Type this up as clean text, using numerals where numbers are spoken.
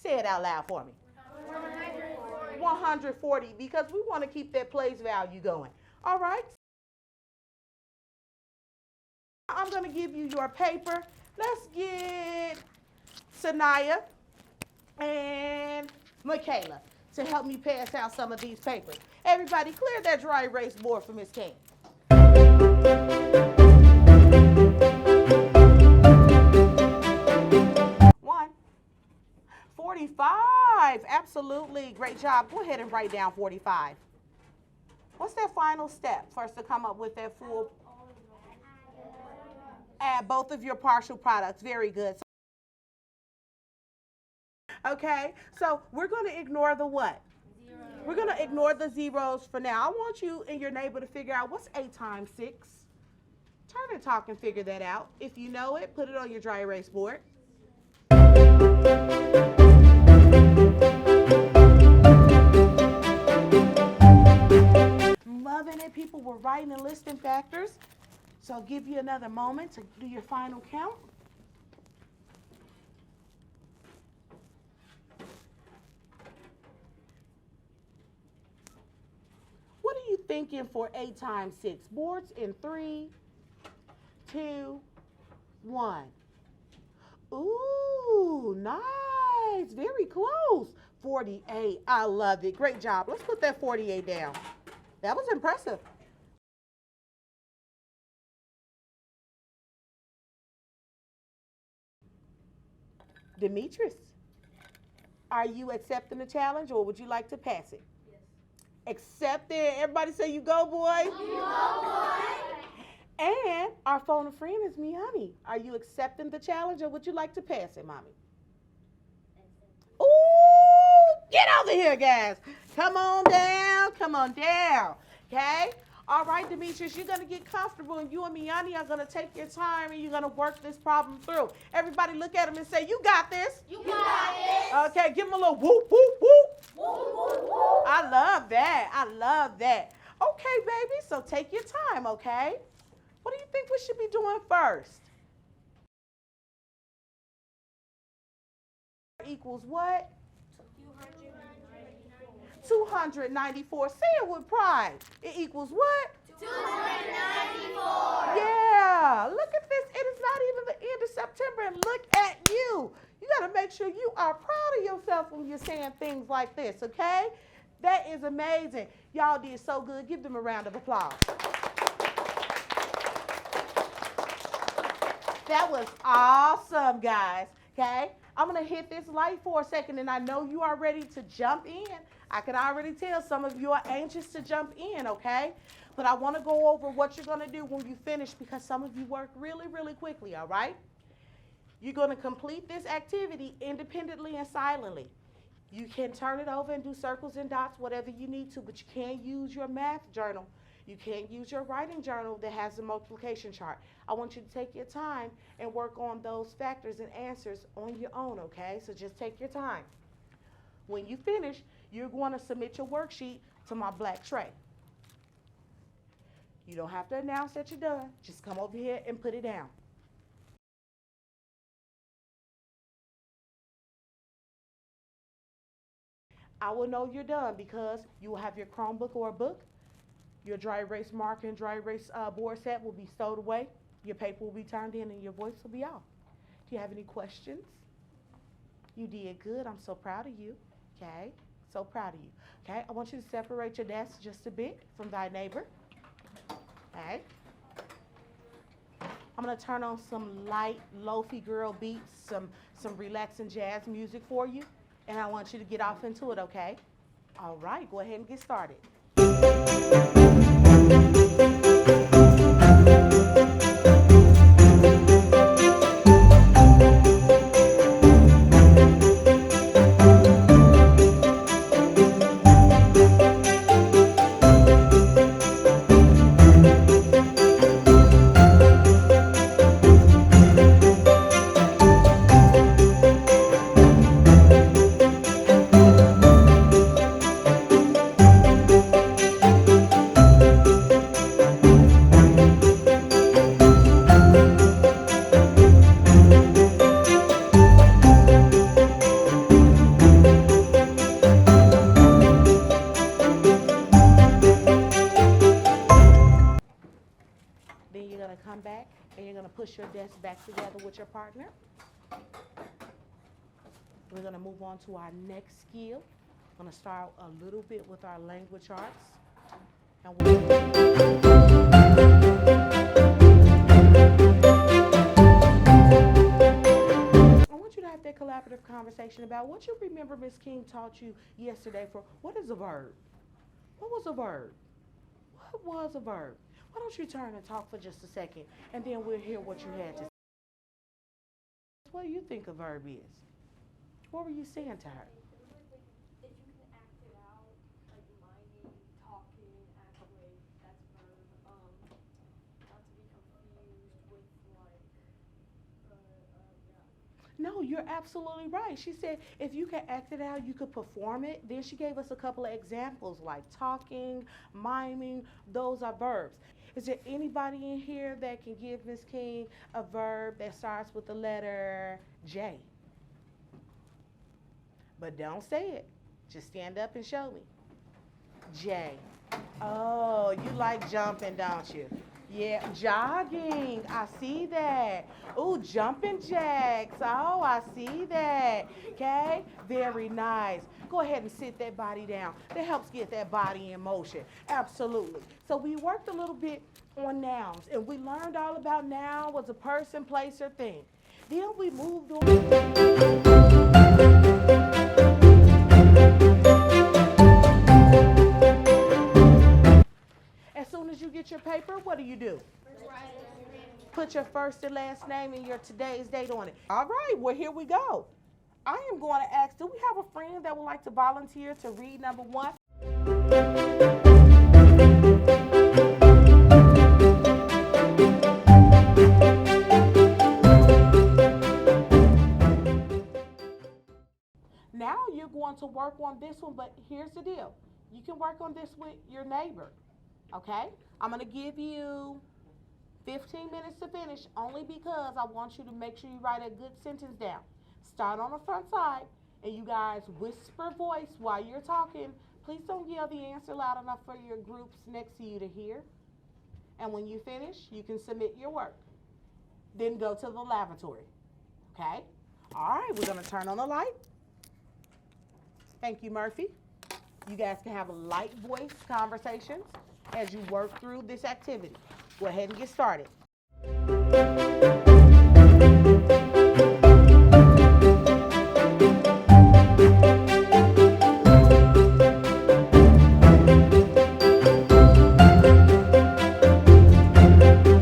Say it out loud for me. 140, because we want to keep that place value going. All right. I'm going to give you your paper. Let's get Sanaya and Michaela to help me pass out some of these papers. Everybody clear that dry erase board for Miss King. 45. Absolutely. Great job. Go ahead and write down 45. What's that final step first to come up with that full? Add both of your partial products. Very good. Okay, so we're going to ignore the what? Zero. We're going to ignore the zeros for now. I want you and your neighbor to figure out what's 8 times 6. Turn and talk and figure that out. If you know it, put it on your dry erase board. Loving it. People were writing and listing factors. So I'll give you another moment to do your final count. What are you thinking for 8 times 6? Boards in 3, 2, 1. Ooh, nice. Very close. 48. I love it. Great job. Let's put that 48 down. That was impressive. Demetrius, are you accepting the challenge or would you like to pass it? Yes. Accept it. Everybody say you go, boy. You go, boy. And our phone friend is Miami. Are you accepting the challenge or would you like to pass it, Mommy? Ooh, get over here, guys. Come on down. Come on down. Okay? All right, Demetrius, you're going to get comfortable, and you and Miani are going to take your time, and you're going to work this problem through. Everybody look at him and say, you got this. You got this. Okay, give him a little whoop, whoop, whoop. Whoop, whoop, whoop. I love that. I love that. Okay, baby, so take your time, okay? What do you think we should be doing first? Equals what? 294. Say it with pride. It equals what? 294. Yeah. Look at this. It is not even the end of September, and look at you. You got to make sure you are proud of yourself when you're saying things like this, okay? That is amazing. Y'all did so good. Give them a round of applause. That was awesome, guys, okay? I'm going to hit this light for a second, and I know you are ready to jump in. I can already tell some of you are anxious to jump in, okay? But I want to go over what you're going to do when you finish because some of you work really, really quickly, all right? You're going to complete this activity independently and silently. You can turn it over and do circles and dots, whatever you need to, but you can't use your math journal. You can't use your writing journal that has the multiplication chart. I want you to take your time and work on those factors and answers on your own, okay? So just take your time. When you finish, you're going to submit your worksheet to my black tray. You don't have to announce that you're done. Just come over here and put it down. I will know you're done because you will have your Chromebook or a book. Your dry erase marker and dry erase board set will be stowed away. Your paper will be turned in and your voice will be off. Do you have any questions? You did good. I'm so proud of you. Okay? So proud of you. Okay? I want you to separate your desk just a bit from thy neighbor. Okay? I'm going to turn on some light, lofi girl beats, some relaxing jazz music for you. And I want you to get off into it, okay? All right. Go ahead and get started. push your desk back together with your partner. We're going to move on to our next skill. I'm going to start a little bit with our language arts. And I want you to have that collaborative conversation about what you remember Miss King taught you yesterday for what is a verb? What was a verb? What was a verb? Why don't you turn and talk for just a second, and then we'll hear what you had to say. What do you think a verb is? What were you saying to her? If you can act it out, like miming, talking, accolade, that's verb. Not to be confused with yeah. No, you're absolutely right. She said if you can act it out, you could perform it. Then she gave us a couple of examples like talking, miming. Those are verbs. Is there anybody in here that can give Miss King a verb that starts with the letter J? But don't say it. Just stand up and show me. J. Oh, you like jumping, don't you? Yeah, jogging. I see that. Ooh, jumping jacks. Oh, I see that. Okay, very nice. Go ahead and sit that body down. That helps get that body in motion. Absolutely. So we worked a little bit on nouns, and we learned all about noun was a person, place, or thing. Then we moved on. As soon as you get your paper, what do? Put your first and last name and your today's date on it. All right, well, here we go. I am going to ask, do we have a friend that would like to volunteer to read number 1? Now you're going to work on this one, but here's the deal. You can work on this with your neighbor, okay? I'm going to give you 15 minutes to finish only because I want you to make sure you write a good sentence down. Start on the front side, and you guys whisper voice while you're talking. Please don't yell the answer loud enough for your groups next to you to hear. And when you finish, you can submit your work. Then go to the lavatory, okay? All right, we're going to turn on the light. Thank you, Murphy. You guys can have light voice conversations as you work through this activity. Go ahead and get started.